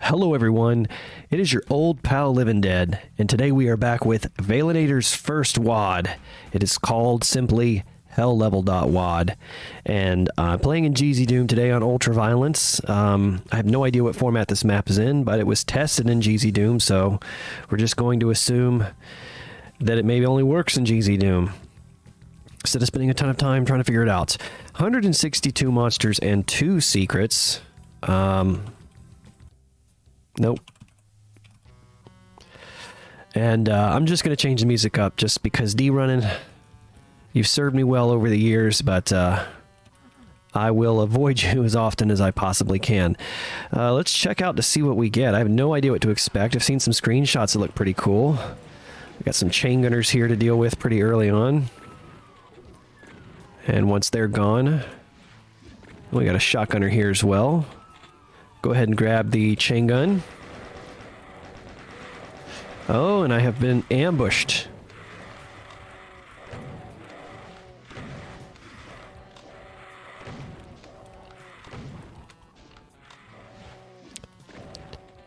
Hello everyone, it is your old pal Living Dead, and today we are back with Veylinator's first WAD. It is called simply helllevel.wad, and I'm playing in GZ Doom today on Ultraviolence. I have no idea what format this map is in, but it was tested in GZ Doom, so we're just going to assume that it maybe only works in GZ Doom, instead of spending a ton of time trying to figure it out. 162 monsters and 2 secrets. Nope. And I'm just going to change the music up just because D-Running, you've served me well over the years, but I will avoid you as often as I possibly can. Let's check out to see what we get. I have no idea what to expect. I've seen some screenshots that look pretty cool. We got some chain gunners here to deal with pretty early on. And once they're gone, we got a shotgunner here as well. Go ahead and grab the chain gun. Oh, and I have been ambushed.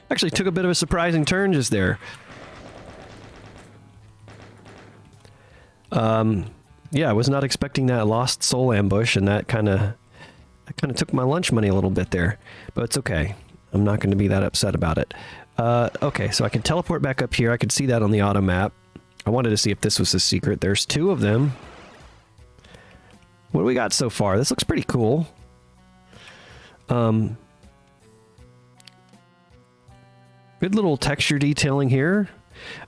Actually took a bit of a surprising turn just there. Yeah, I was not expecting that lost soul ambush, and that kind of took my lunch money a little bit there, but it's okay. I'm not going to be that upset about it. Okay, so I can teleport back up here. I can see that on the auto map. I wanted to see if this was a secret. There's 2 of them. What do we got so far? This looks pretty cool. Good little texture detailing here.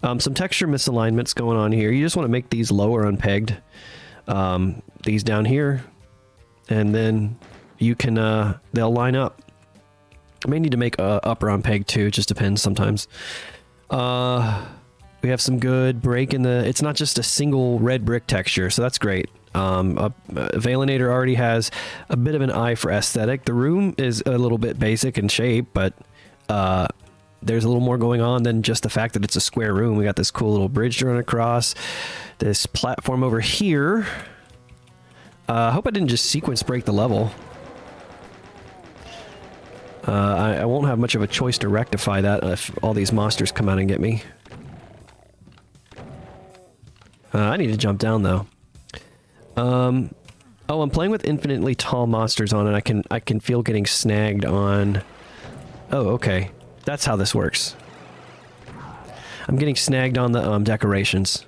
Some texture misalignments going on here. You just want to make these lower unpegged. These down here. And then you can, they'll line up. I may need to make upper on peg too, it just depends sometimes. We have some good break in the, it's not just a single red brick texture, so that's great. Veylinator already has a bit of an eye for aesthetic. The room is a little bit basic in shape, but there's a little more going on than just the fact that it's a square room. We got this cool little bridge to run across, this platform over here. I hope I didn't just sequence break the level. I won't have much of a choice to rectify that if all these monsters come out and get me. I need to jump down though. Oh, I'm playing with infinitely tall monsters on it. I can feel getting snagged on. Oh, okay. That's how this works. I'm getting snagged on the decorations.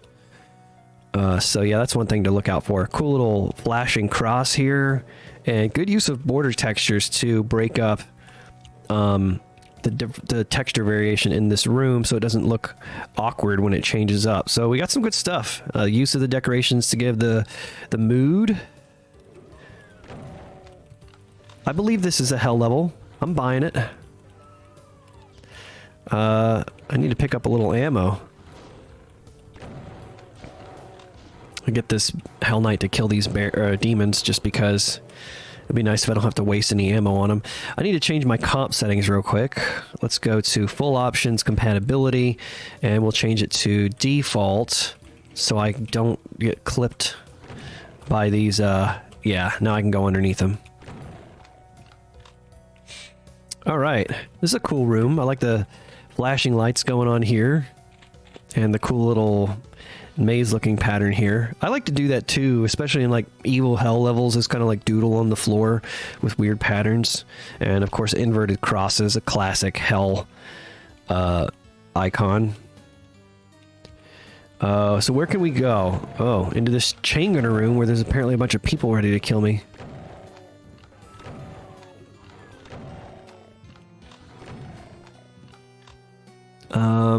So yeah, that's one thing to look out for. Cool little flashing cross here, and good use of border textures to break up the texture variation in this room so it doesn't look awkward when it changes up. So we got some good stuff. Use of the decorations to give the mood. I believe this is a hell level. I'm buying it. I need to pick up a little ammo. I get this Hell Knight to kill these demons just because it'd be nice if I don't have to waste any ammo on them. I need to change my comp settings real quick. Let's go to full options, compatibility, and we'll change it to default so I don't get clipped by these. Yeah, now I can go underneath them. All right, this is a cool room. I like the flashing lights going on here and the cool little maze looking pattern here. I like to do that too, especially in like evil hell levels. It's kind of like doodle on the floor with weird patterns. And of course inverted crosses, a classic hell icon. So where can we go? Oh, into this chain gunner room where there's apparently a bunch of people ready to kill me.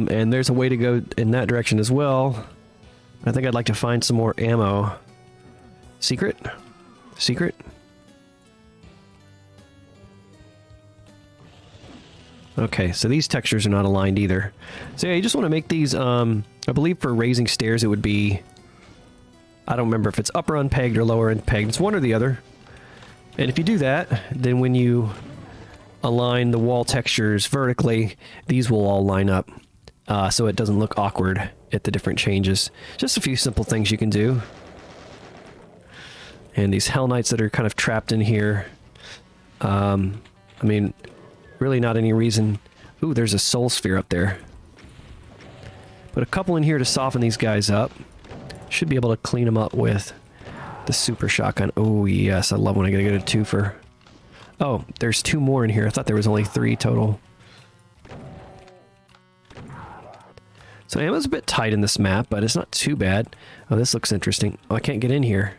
And there's a way to go in that direction as well. I think I'd like to find some more ammo. Secret? Secret? Okay, so these textures are not aligned either. So yeah, you just want to make these, I believe for raising stairs it would be, I don't remember if it's upper unpegged or lower unpegged. It's one or the other. And if you do that, then when you align the wall textures vertically, these will all line up. So it doesn't look awkward at the different changes. Just a few simple things you can do. And these Hell Knights that are kind of trapped in here. I mean, really not any reason. Ooh, there's a soul sphere up there. Put a couple in here to soften these guys up. Should be able to clean them up with the super shotgun. Oh, yes. I love when I get a twofer. Oh, there's 2 more in here. I thought there was only 3 total. So ammo's a bit tight in this map, but it's not too bad. Oh, this looks interesting. Oh, I can't get in here.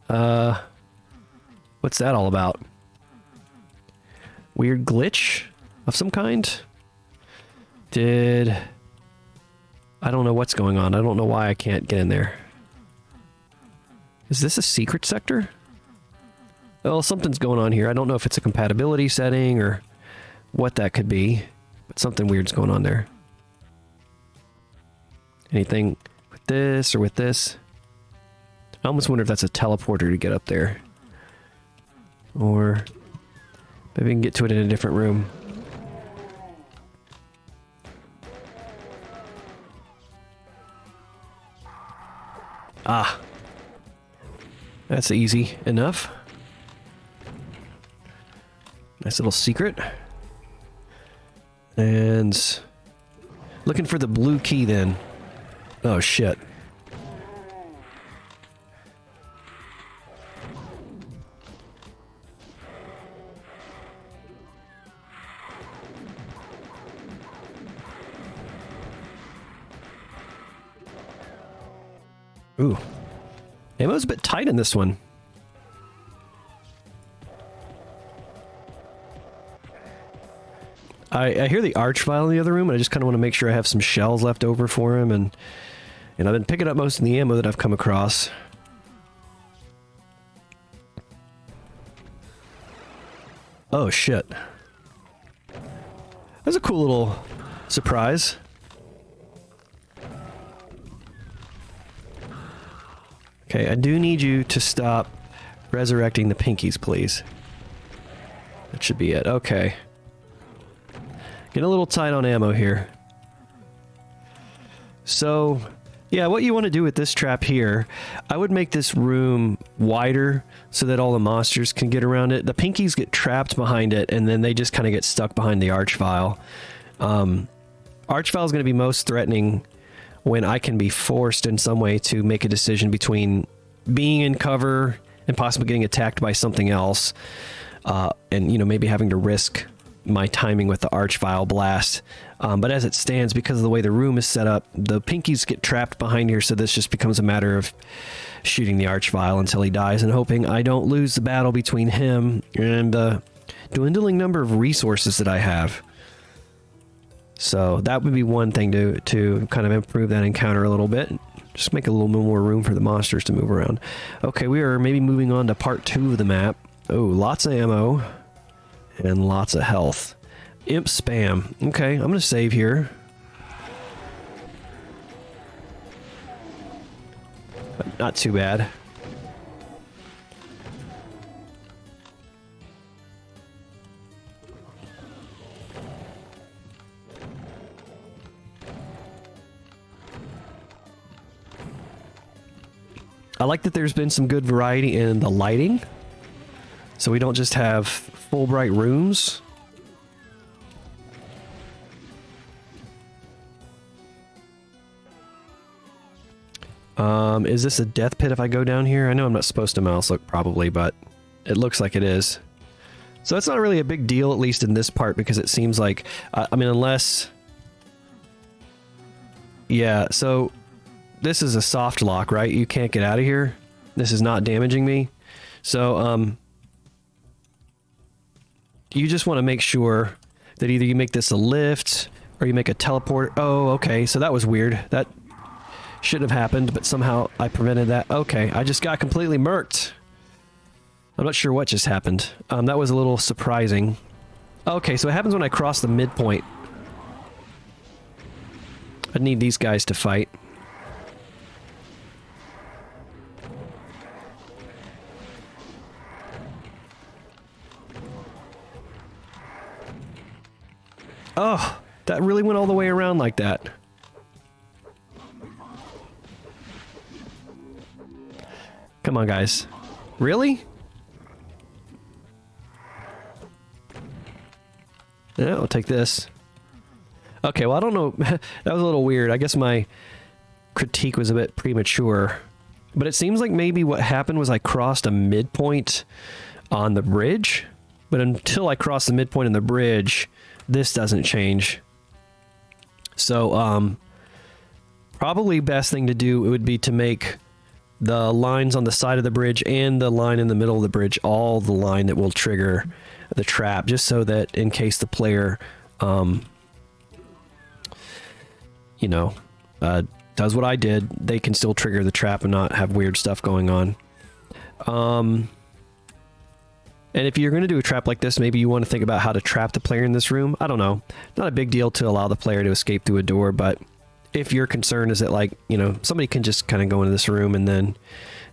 What's that all about? Weird glitch of some kind? I don't know what's going on. I don't know why I can't get in there. Is this a secret sector? Well, something's going on here. I don't know if it's a compatibility setting or what that could be, but something weird's going on there. Anything with this or with this? I almost wonder if that's a teleporter to get up there. Or maybe we can get to it in a different room. Ah. That's easy enough. Nice little secret. And looking for the blue key then. Oh shit. Ooh. Ammo's a bit tight in this one. I hear the Archvile in the other room, and I just kind of want to make sure I have some shells left over for him, and I've been picking up most of the ammo that I've come across. Oh, shit. That's a cool little surprise. Okay, I do need you to stop resurrecting the pinkies, please. That should be it. Okay. Getting a little tight on ammo here. So, yeah, what you want to do with this trap here, I would make this room wider so that all the monsters can get around it. The pinkies get trapped behind it, and then they just kind of get stuck behind the Archvile. Archvile is going to be most threatening when I can be forced in some way to make a decision between being in cover and possibly getting attacked by something else, and, you know, maybe having to risk my timing with the Archvile blast. But as it stands, because of the way the room is set up, the pinkies get trapped behind here, so this just becomes a matter of shooting the Archvile until he dies and hoping I don't lose the battle between him and the dwindling number of resources that I have. So that would be one thing to kind of improve that encounter a little bit. Just make a little bit more room for the monsters to move around. Okay, we are maybe moving on to part 2 of the map. Oh, lots of ammo and lots of health. Imp spam. Okay, I'm going to save here. But not too bad. I like that there's been some good variety in the lighting. So we don't just have full bright rooms. Is this a death pit if I go down here? I know I'm not supposed to mouse look probably, but it looks like it is. So that's not really a big deal, at least in this part, because it seems like, I mean, unless... Yeah, so this is a soft lock, right? You can't get out of here. This is not damaging me. So, you just want to make sure that either you make this a lift or you make a teleport. Oh, okay. So that was weird. That shouldn't have happened, but somehow I prevented that. Okay. I just got completely murked. I'm not sure what just happened. That was a little surprising. Okay. So it happens when I cross the midpoint. I need these guys to fight. Oh, that really went all the way around like that. Come on, guys. Really? Yeah, I'll take this. Okay, well, I don't know. That was a little weird. I guess my critique was a bit premature. But it seems like maybe what happened was I crossed a midpoint on the bridge. But until I cross the midpoint on the bridge, this doesn't change. So, probably best thing to do would be to make the lines on the side of the bridge and the line in the middle of the bridge all the line that will trigger the trap, just so that in case the player, you know, does what I did, they can still trigger the trap and not have weird stuff going on. And if you're going to do a trap like this, maybe you want to think about how to trap the player in this room. I don't know. Not a big deal to allow the player to escape through a door, but if your concern is that, like, you know, somebody can just kind of go into this room and then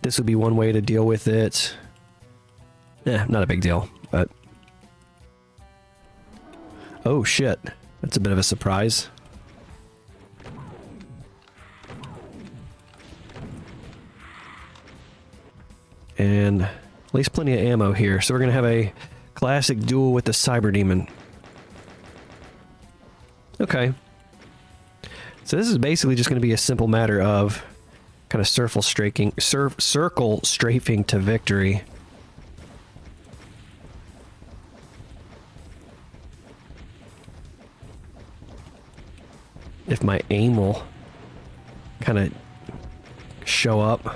this would be one way to deal with it. Not a big deal, but... Oh, shit. That's a bit of a surprise. And at least plenty of ammo here. So we're going to have a classic duel with the Cyber Demon. Okay. So this is basically just going to be a simple matter of kind of circle strafing to victory. If my aim will kind of show up.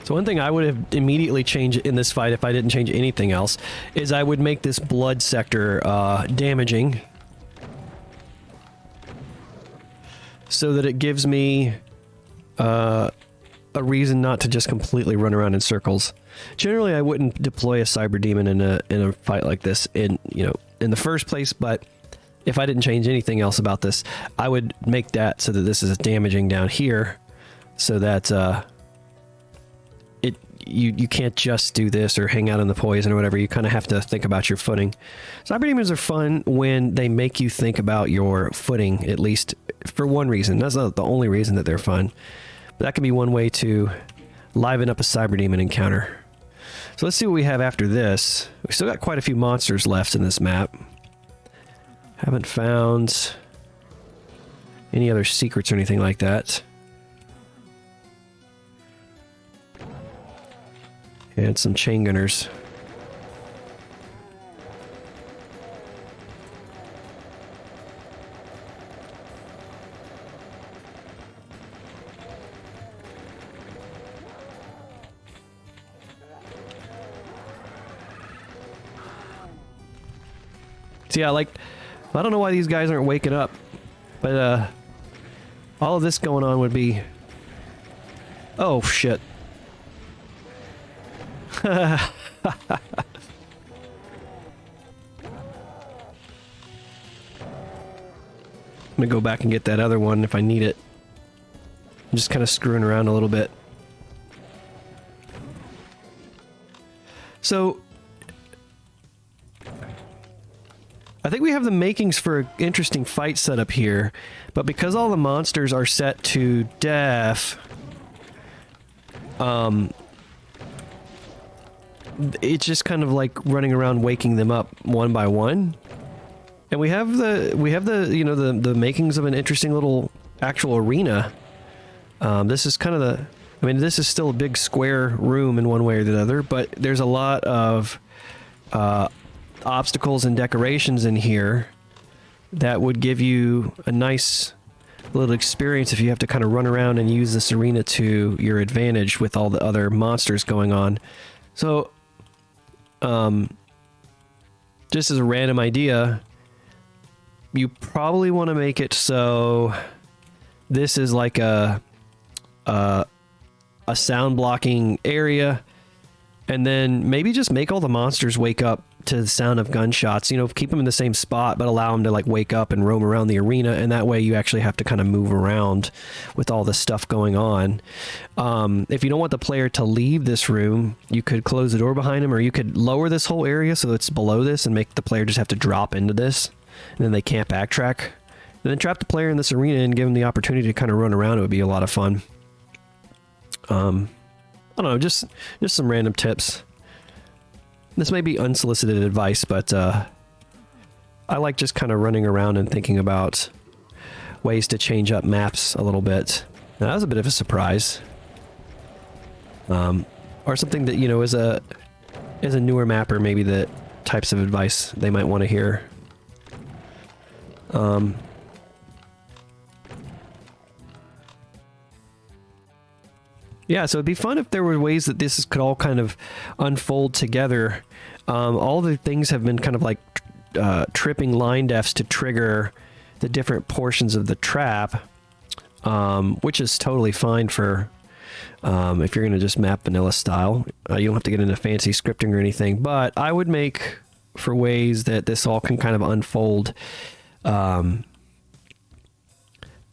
So one thing I would have immediately changed in this fight if I didn't change anything else is I would make this blood sector damaging so that it gives me a reason not to just completely run around in circles. Generally, I wouldn't deploy a Cyber Demon in a fight like this in the first place, but if I didn't change anything else about this, I would make that so that this is damaging down here so that you can't just do this or hang out in the poison or whatever. You kind of have to think about your footing. Cyber Demons are fun when they make you think about your footing, at least for one reason. That's not the only reason that they're fun. But that can be one way to liven up a Cyber Demon encounter. So let's see what we have after this. We still got quite a few monsters left in this map. Haven't found any other secrets or anything like that. And some chain gunners. So yeah, like, I don't know why these guys aren't waking up, but all of this going on would be... Oh, shit. I'm gonna go back and get that other one if I need it. I'm just kind of screwing around a little bit. So I think we have the makings for an interesting fight setup here, but because all the monsters are set to death, it's just kind of like running around waking them up one by one. And we have the you know, the makings of an interesting little actual arena. This is kind of the, I mean, this is still a big square room in one way or the other, but there's a lot of obstacles and decorations in here that would give you a nice little experience if you have to kind of run around and use this arena to your advantage with all the other monsters going on. So, just as a random idea, you probably want to make it so this is like a sound blocking area, and then maybe just make all the monsters wake up to the sound of gunshots. You know, keep them in the same spot, but allow them to like wake up and roam around the arena, and that way you actually have to kind of move around with all this stuff going on. If you don't want the player to leave this room, you could close the door behind them, or you could lower this whole area so it's below this and make the player just have to drop into this, and then they can't backtrack. And then trap the player in this arena and give them the opportunity to kind of run around. It would be a lot of fun. I don't know, just some random tips. This may be unsolicited advice, but I like just kind of running around and thinking about ways to change up maps a little bit. Now, that was a bit of a surprise. Or something that, you know, is a newer mapper, maybe the types of advice they might want to hear. Yeah, so it'd be fun if there were ways that this could all kind of unfold together. All the things have been kind of like tripping line defs to trigger the different portions of the trap, which is totally fine for if you're going to just map vanilla style. You don't have to get into fancy scripting or anything, but I would make for ways that this all can kind of unfold.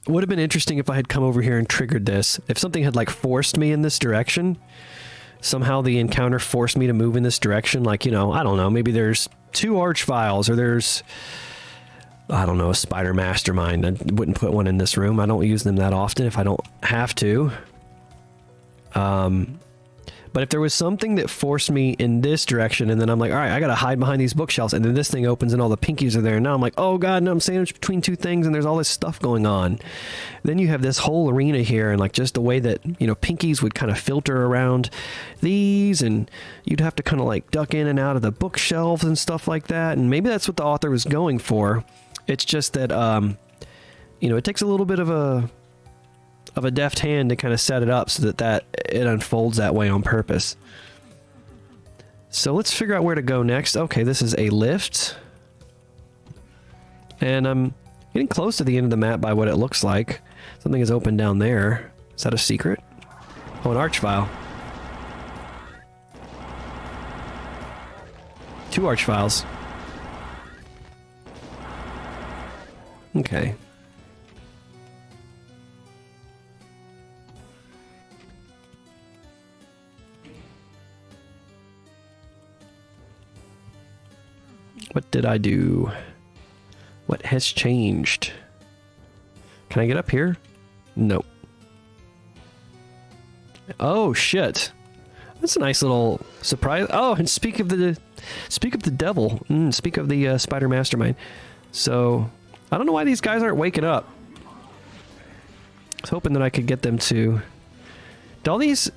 Would have been interesting if I had come over here and triggered this. If something had like forced me in this direction, somehow the encounter forced me to move in this direction, like, you know, I don't know, maybe there's 2 arch files, or there's, I don't know, a spider mastermind. I wouldn't put one in this room. I don't use them that often if I don't have to. But if there was something that forced me in this direction, and then I'm like, all right, I gotta hide behind these bookshelves, and then this thing opens and all the pinkies are there, and now I'm like, oh god, no, I'm sandwiched between 2 things, and there's all this stuff going on. Then you have this whole arena here, and like just the way that, you know, pinkies would kind of filter around these, and you'd have to kind of like duck in and out of the bookshelves and stuff like that, and maybe that's what the author was going for. It's just that, you know, it takes a little bit of a deft hand to kind of set it up so that it unfolds that way on purpose. So let's figure out where to go next. Okay, this is a lift. And I'm getting close to the end of the map by what it looks like. Something is open down there. Is that a secret? Oh, an arch file. 2 arch files. Okay. What did I do? What has changed? Can I get up here? Nope. Oh shit! That's a nice little surprise. Oh, and speak of the devil. Speak of the spider mastermind. So I don't know why these guys aren't waking up. I was hoping that I could get them to. Did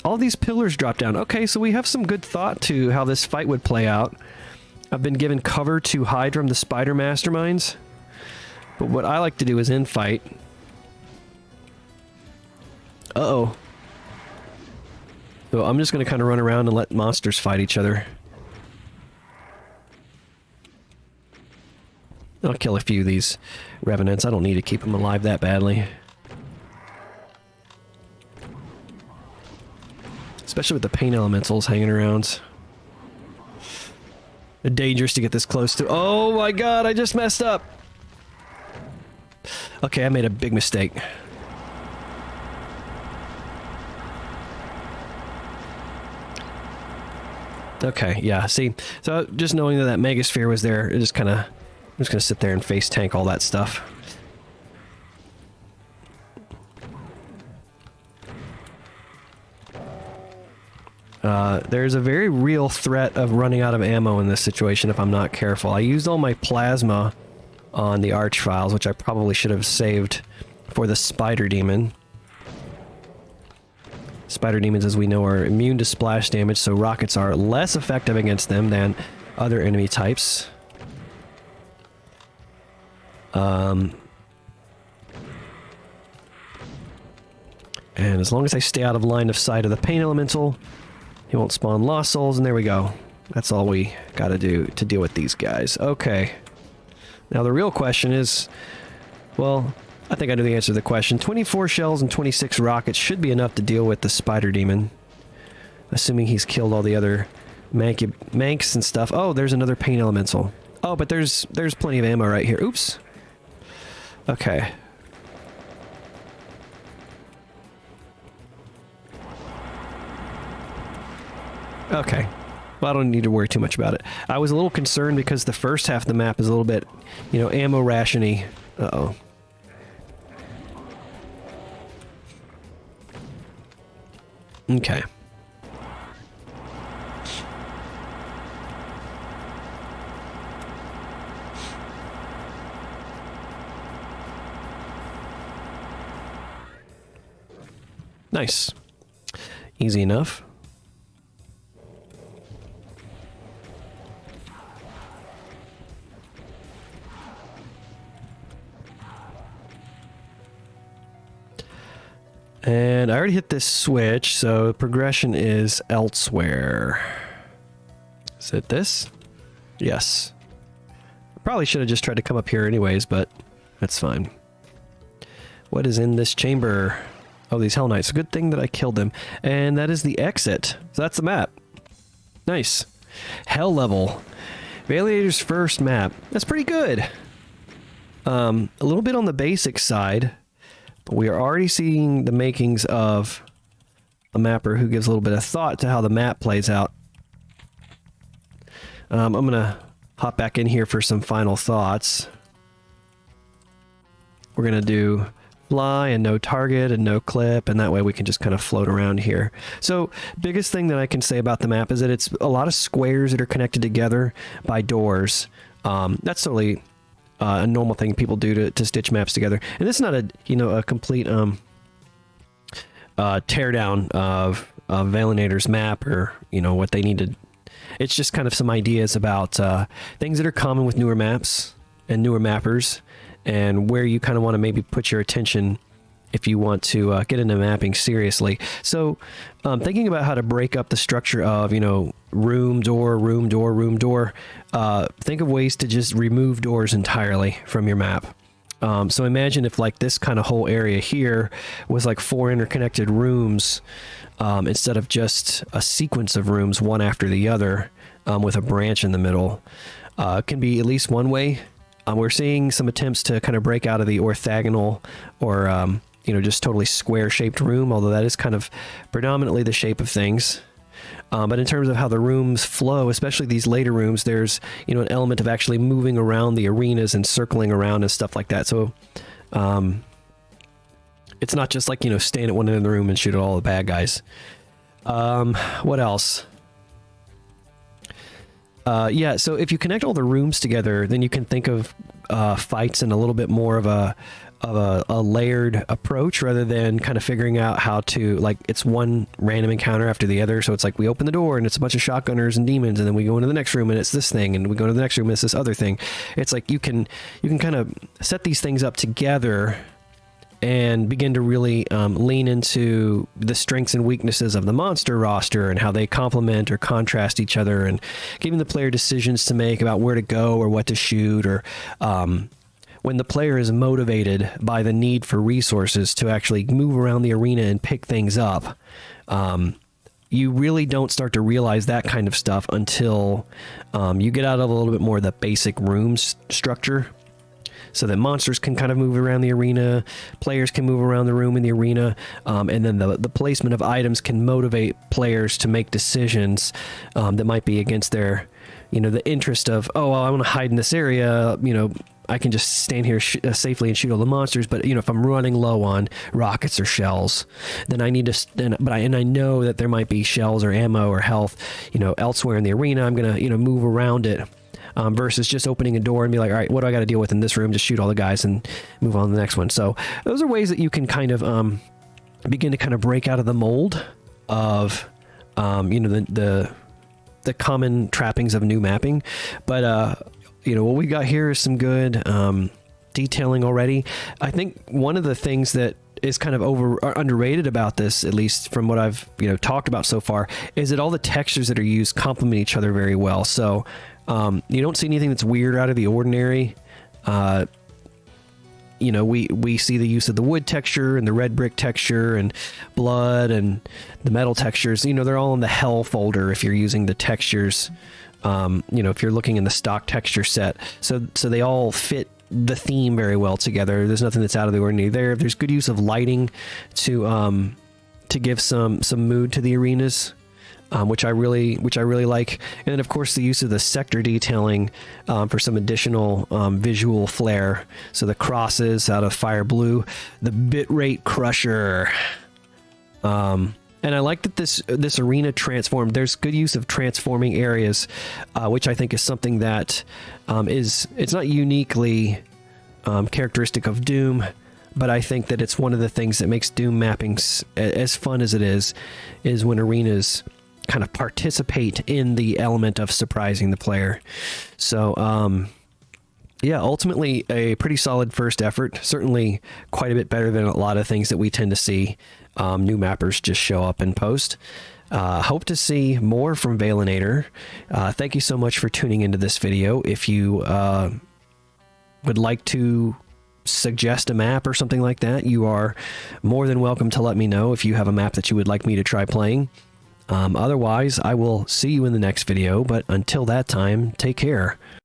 all these pillars drop down? Okay, so we have some good thought to how this fight would play out. I've been given cover to hide from the spider masterminds, but what I like to do is infight. Uh-oh. So I'm just going to kind of run around and let monsters fight each other. I'll kill a few of these revenants. I don't need to keep them alive that badly. Especially with the pain elementals hanging around. Dangerous to get this close to. Oh my god, I just messed up. Okay, I made a big mistake. Okay, yeah, see. So just knowing that Megasphere was there, it just kind of... I'm just going to sit there and face tank all that stuff. There's a very real threat of running out of ammo in this situation if I'm not careful. I used all my plasma on the arch files, which I probably should have saved for the spider demon. Spider demons, as we know, are immune to splash damage, so rockets are less effective against them than other enemy types. And as long as I stay out of line of sight of the pain elemental, he won't spawn lost souls, and there we go. That's all we gotta do to deal with these guys. Okay. Now the real question is, well, I think I know the answer to the question. 24 shells and 26 rockets should be enough to deal with the spider demon. Assuming he's killed all the other manks and stuff. Oh, there's another pain elemental. Oh, but there's plenty of ammo right here. Oops. Okay. Okay. Well, I don't need to worry too much about it. I was a little concerned because the first half of the map is a little bit, you know, ammo ration-y. Uh-oh. Okay. Nice. Easy enough. And I already hit this switch, so progression is elsewhere. Is it this? Yes. Probably should have just tried to come up here anyways, but that's fine. What is in this chamber? Oh, these Hell Knights. Good thing that I killed them. And that is the exit. So that's the map. Nice. Hell level. Veylinator's first map. That's pretty good. A little bit on the basic side, but we are already seeing the makings of a mapper who gives a little bit of thought to how the map plays out. I'm going to hop back in here for some final thoughts. We're going to do fly and no target and no clip, and that way we can just kind of float around here. So biggest thing that I can say about the map is that it's a lot of squares that are connected together by doors. That's totally a normal thing people do to stitch maps together, and this is not a complete teardown of Veylinator's map, or what they need to. It's just kind of some ideas about things that are common with newer maps and newer mappers, and where you kind of want to maybe put your attention if you want to get into mapping seriously. So thinking about how to break up the structure of, room, door, room, door, room, door, think of ways to just remove doors entirely from your map. So imagine if like this kind of whole area here was like 4 interconnected rooms, instead of just a sequence of rooms one after the other, with a branch in the middle. Can be at least one way. We're seeing some attempts to kind of break out of the orthogonal or, just totally square-shaped room, although that is kind of predominantly the shape of things. But in terms of how the rooms flow, especially these later rooms, there's, an element of actually moving around the arenas and circling around and stuff like that. So it's not just like, stand at one end of the room and shoot at all the bad guys. What else? Yeah, so if you connect all the rooms together, then you can think of fights in a little bit more of a layered approach, rather than kind of figuring out how to, like, it's one random encounter after the other. So it's like we open the door and it's a bunch of shotgunners and demons, and then we go into the next room and it's this thing, and we go to the next room and it's this other thing. It's like you can kind of set these things up together and begin to really lean into the strengths and weaknesses of the monster roster and how they complement or contrast each other, and giving the player decisions to make about where to go or what to shoot, or when the player is motivated by the need for resources to actually move around the arena and pick things up. You really don't start to realize that kind of stuff until you get out of a little bit more of the basic rooms structure, so that monsters can kind of move around the arena, players can move around the room in the arena, and then the placement of items can motivate players to make decisions that might be against their, the interest of, oh, well, I want to hide in this area, I can just stand here safely and shoot all the monsters. But if I'm running low on rockets or shells, then I need to. And I know that there might be shells or ammo or health, elsewhere in the arena. I'm gonna, move around it, versus just opening a door and be like, all right, what do I got to deal with in this room? Just shoot all the guys and move on to the next one. So those are ways that you can kind of begin to kind of break out of the mold of, the common trappings of new mapping, but. What we got here is some good detailing already. I think one of the things that is kind of underrated about this, at least from what I've talked about so far, is that all the textures that are used complement each other very well. So you don't see anything that's weird out of the ordinary. We see the use of the wood texture and the red brick texture and blood and the metal textures. They're all in the hell folder if you're using the textures. If you're looking in the stock texture set, so they all fit the theme very well together. There's nothing that's out of the ordinary there. There's good use of lighting to give some mood to the arenas, which I really like. And then of course the use of the sector detailing for some additional visual flair. So the crosses out of fire blue, the bitrate crusher. And I like that this arena transformed. There's good use of transforming areas, which I think is something that it's not uniquely characteristic of Doom, but I think that it's one of the things that makes Doom mappings as fun as it is when arenas kind of participate in the element of surprising the player. So, yeah, ultimately a pretty solid first effort. Certainly quite a bit better than a lot of things that we tend to see new mappers just show up and post. Hope to see more from Veylinator. Thank you so much for tuning into this video. If you would like to suggest a map or something like that, you are more than welcome to let me know if you have a map that you would like me to try playing. Otherwise, I will see you in the next video, but until that time, take care.